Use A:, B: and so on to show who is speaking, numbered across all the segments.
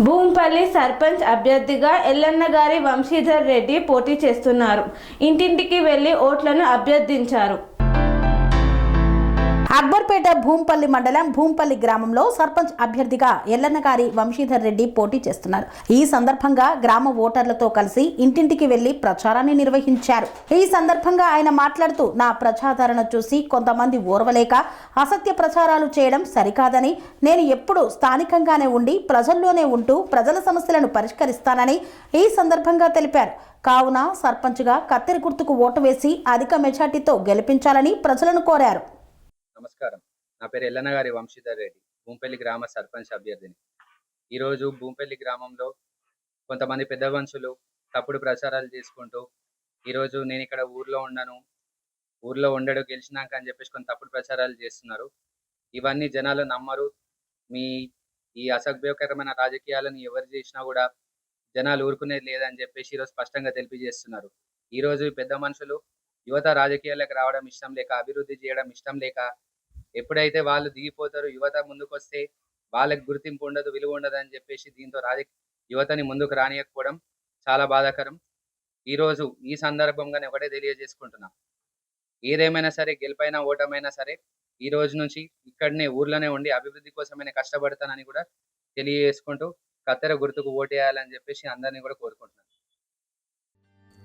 A: భూంపల్లి సర్పంచ్ అభ్యర్థిగా ఎల్లన్నగారి వంశీధర్ రెడ్డి పోటీ చేస్తున్నారు. ఇంటింటికి వెళ్లి ఓట్లను అభ్యర్థించారు.
B: అక్బర్పేట భూంపల్లి మండలం భూంపల్లి గ్రామంలో సర్పంచ్ అభ్యర్థిగా ఎల్లన్నగారి వంశీధర్ రెడ్డి పోటీ చేస్తున్నారు. ఈ సందర్భంగా గ్రామ ఓటర్లతో కలిసి ఇంటింటికి వెళ్లి ప్రచారాన్ని నిర్వహించారు. ఈ సందర్భంగా ఆయన మాట్లాడుతూ, నా ప్రజాదరణ చూసి కొంతమంది ఓర్వలేక అసత్య ప్రచారాలు చేయడం సరికాదని, నేను ఎప్పుడూ స్థానికంగానే ఉండి ప్రజల్లోనే ఉంటూ ప్రజల సమస్యలను పరిష్కరిస్తానని ఈ సందర్భంగా తెలిపారు. కావున సర్పంచ్గా కత్తెర గుర్తుకు ఓటు వేసి అధిక మెజార్టీతో గెలిపించాలని ప్రజలను కోరారు.
C: నమస్కారం. నా పేరు ఎల్లన్నగారి వంశీధర్ రెడ్డి, భూంపల్లి గ్రామ సర్పంచ్ అభ్యర్థిని. ఈరోజు భూంపల్లి గ్రామంలో కొంతమంది పెద్ద మనుషులు తప్పుడు ప్రచారాలు చేసుకుంటూ ఈరోజు నేను ఇక్కడ ఊర్లో ఉండడు గెలిచినాక అని చెప్పేసి కొన్ని తప్పుడు ప్రచారాలు చేస్తున్నారు. ఇవన్నీ జనాలు నమ్మరు. ఈ అసభ్యకరమైన రాజకీయాలను ఎవరు చేసినా కూడా జనాలు ఊరుకునేది లేదని చెప్పేసి ఈరోజు స్పష్టంగా తెలియజేస్తున్నారు. ఈరోజు పెద్ద మనుషులు యువత రాజకీయాలకు రావడం ఇష్టం లేక, అభివృద్ధి చేయడం ఇష్టం లేక, ఎప్పుడైతే వాళ్ళు దిగిపోతారు, యువత ముందుకు వస్తే వాళ్ళకి గుర్తింపు ఉండదు, విలువ ఉండదు అని చెప్పేసి దీంతో యువతని ముందుకు రానియకపోవడం చాలా బాధాకరం. ఈరోజు ఈ సందర్భంగా నేను ఒకటే తెలియజేసుకుంటున్నా, ఏదేమైనా సరే, గెలిపైనా ఓటమైనా సరే, ఈ రోజు నుంచి ఇక్కడనే ఊర్లోనే ఉండి అభివృద్ధి కోసమైనా కష్టపడతానని కూడా తెలియజేసుకుంటూ కత్తెర గుర్తుకు ఓటేయాలని చెప్పేసి అందరినీ కూడా కోరుకుంటున్నాను.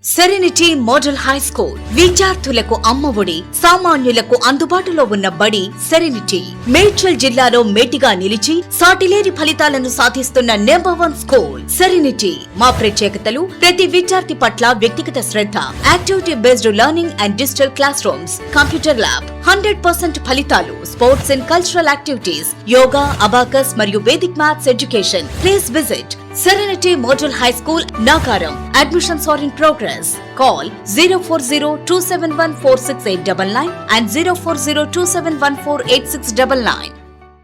D: సెరెనిటీ మోడల్ హై స్కూల్ విద్యార్థులకు అమ్మఒడి, సామాన్యులకు అందుబాటులో ఉన్న బడి సెరెనిటీ. మేడ్చల్ జిల్లాలో మేటిగా నిలిచి సాటిలేని ఫలితాలను సాధిస్తున్న నంబర్ 1 స్కూల్ సెరెనిటీ. మా ప్రత్యేకతలు: ప్రతి విద్యార్థి పట్ల వ్యక్తిగత శ్రద్ధ, activity based learning and digital classrooms, computer lab, 100% ఫలితాలు, sports and cultural activities, yoga, abacus మరియు Vedic maths education. Please visit Serenity Model High School, Nagaram. Admissions are in progress. Call 040-271-46899 and 040-271-48699.